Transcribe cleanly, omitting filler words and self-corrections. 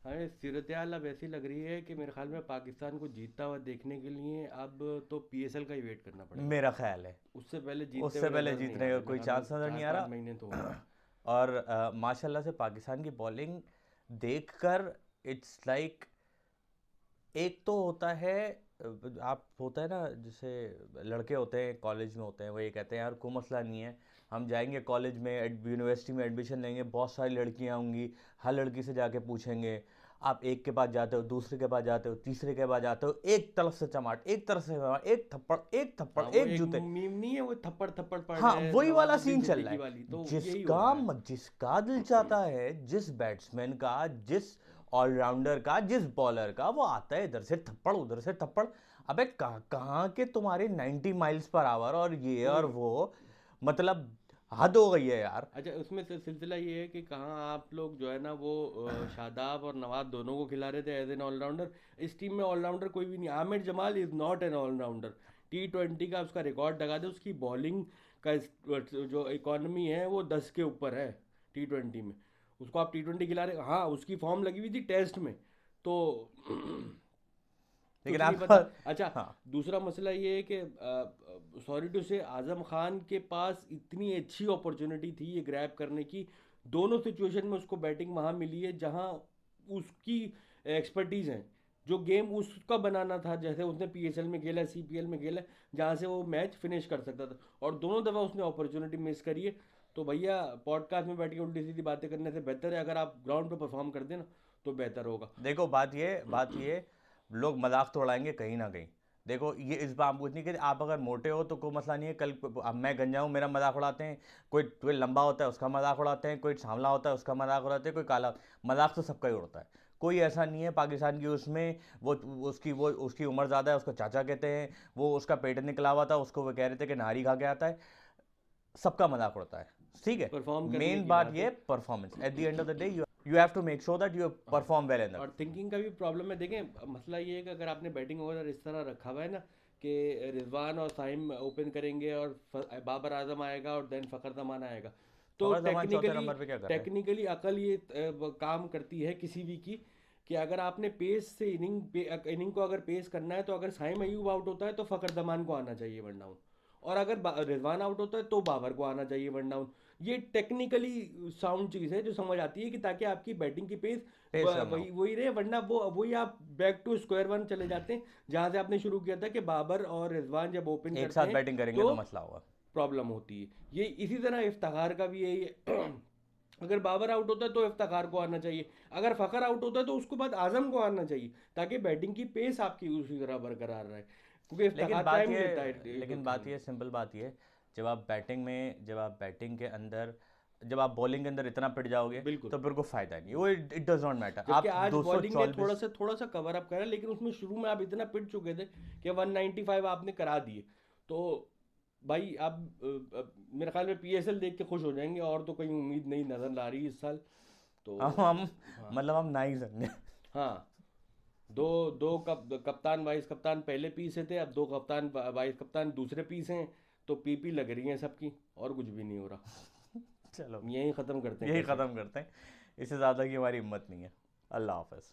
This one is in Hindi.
हमें सूरत-ए-हाल अब ऐसी लग रही है कि मेरे ख्याल में पाकिस्तान को जीतता हुआ देखने के लिए अब तो पीएसएल का ही वेट करना पड़ेगा। मेरा ख्याल है उससे पहले जीतते उससे हुए पहले नज़र नहीं आ जीतने का रहे, मेरे कोई ख्याल में चांस नज़र नहीं चार आ पाँच महीने तो हो गए। रहा। और माशाल्लाह से पाकिस्तान की बॉलिंग देखकर इट्स लाइक, एक तो होता है आप होता है ना, जैसे लड़के होते हैं कॉलेज में होते हैं, वो ये कहते हैं यार कोई मसला नहीं है, हम जाएंगे कॉलेज में यूनिवर्सिटी में एडमिशन लेंगे, बहुत सारी लड़कियां होंगी, हर लड़की से जाके पूछेंगे। आप एक के पास जाते हो, दूसरे के पास जाते हो, तीसरे के पास जाते हो, एक तरफ से चमाट, एक तरफ से चमाट, एक थप्पड़, एक थप्पड़, हाँ, वो एक एक जूते। मीम नहीं है वो, थप्पड़ थप्पड़ पड़ हाँ, रहे हैं वही वाला नवाजुद्दीन सीन चल रहा सिद्दीकी है। वाली, तो यही हो जिसका रहा है। जिसका दिल चाहता है, जिस बैट्समैन का, जिस ऑलराउंडर का, जिस बॉलर का, वो आता है इधर से थप्पड़, उधर से थप्पड़। अबे कहाँ कहाँ के तुम्हारे 90 माइल्स पर आवर और ये और वही। वो, मतलब हद हो गई है यार। अच्छा, उसमें से सिलसिला ये है कि कहाँ आप लोग जो है ना वो शादाब और नवाज दोनों को खिला रहे थे एज एन ऑलराउंडर। इस टीम में ऑलराउंडर कोई भी नहीं, Aamir Jamal is not an allrounder. T20 का उसका रिकॉर्ड लगा दे, उसकी बॉलिंग का जो इकॉनमी है वो 10 के ऊपर है T20 में। उसको आप T20 खिला रहे, हाँ उसकी फॉर्म लगी हुई थी टेस्ट में, तो लेकिन कुछ नहीं आप पता। अच्छा, हाँ, दूसरा मसला ये है कि सॉरी टू से आजम खान के पास इतनी अच्छी अपॉर्चुनिटी थी ये ग्रैब करने की। दोनों सिचुएशन में उसको बैटिंग वहां मिली है जहां उसकी एक्सपर्टीज है। जो गेम उसका बनाना था, जैसे उसने पीएसएल में खेला, सीपीएल में खेला, जहां से वो मैच फिनिश कर सकता था, और दोनों दफा उसने अपॉर्चुनिटी मिस करी है। तो भैया, पॉडकास्ट में बैठ के उल्टी सीधी बातें करने से बेहतर है अगर आप ग्राउंड पे परफॉर्म कर देना तो बेहतर होगा। देखो बात ये लोग मजाक तो उड़ाएंगे कहीं ना कहीं। देखो ये इस बात पूछनी कि आप अगर मोटे हो तो कोई मसला नहीं है, कल अब मैं गंजा हूँ मेरा मजाक उड़ाते हैं, कोई कोई लंबा होता है उसका मजाक उड़ाते हैं, कोई सांवला होता है उसका मजाक उड़ाते हैं, कोई काला, मजाक तो सबका ही उड़ता है। कोई ऐसा नहीं है पाकिस्तान की उसमें, वो उसकी उम्र ज़्यादा है उसको चाचा कहते हैं, वो उसका पेट निकला हुआ था उसको वो कह रहे थे कि नारी खा के आता है, सबका मजाक उड़ता है। ठीक है, परफॉर्म करने मेन की बात बात ये है। Performance, at the end of the day you have to make sure that you हाँ, परफॉर्म वेल इन और थिंकिंग का भी प्रॉब्लम है। देखें, मसला ये है कि अगर आपने बैटिंग ऑर्डर इस तरह रखा हुआ है ना कि रिजवान और साइम ओपन करेंगे और बाबर आजम आएगा और देन फ़खर जमान आएगा, तो फखर जमान चौथे टेक्निकली नंबर पे क्या कर रहे हैं? टेक्निकली अकल ये काम करती है किसी भी की, कि अगर आपने पेस से इनिंग को अगर पेस करना है तो अगर साइम अयूब आउट होता है तो फ़खर जमान को आना चाहिए वन डाउन, और अगर रिजवान आउट होता है तो बाबर को आना चाहिए वन डाउन। ये टेक्निकली साउंड चीज़ है जो समझ आती है कि ताकि आपकी बैटिंग की पेस पेस रन हो। वही वही रहे, वरना वो वही आप बैक टू स्क्वायर वन चले जाते हैं जहां से आपने शुरू किया था कि बाबर और रिजवान जब ओपन एक करते साथ हैं बैटिंग करेंगे तो तो मसला होगा। प्रॉब्लम होती है। ये इसी तरह इफ्तार का भी है। अगर बाबर आउट होता है तो इफ्तार को आना चाहिए, अगर फ़खर आउट होता है तो उसके बाद आजम को आना चाहिए, ताकि बैटिंग की पेस आपकी उसी तरह बरकरार रहे, क्योंकि लेकिन इफ्तार बात टाइम ये लेता है एक दो लेकिन तीन। बात ये सिंपल बात ये, जब आप बैटिंग के अंदर, जब आप बॉलिंग के अंदर इतना पिट जाओगे बिल्कुल। तो फिर कोई फायदा नहीं, वो इट डज नॉट मैटर जबकि आप आज बॉलिंग ने 244। थोड़ा सा कवर अप करा, लेकिन उसमें शुरू में आप इतना पिट चुके थे कि 195 आपने करा दिए। तो भाई आप मेरे ख्याल में पीएसएल देख के खुश हो जाएंगे, और तो कोई उम्मीद नहीं नजर आ रही इस साल। तो हम हाँ। मतलब हम ना ही समझे। हाँ, दो दो कप्तान वाइस कप्तान पहले पी से थे, अब दो कप्तान वाइस कप्तान दूसरे पी से हैं, तो पीपी लग रही हैं सबकी, और कुछ भी नहीं हो रहा। चलो यहीं ख़त्म करते हैं यही कैसे। ख़त्म करते हैं, इससे ज़्यादा की हमारी हिम्मत नहीं है। अल्लाह हाफ़िज़।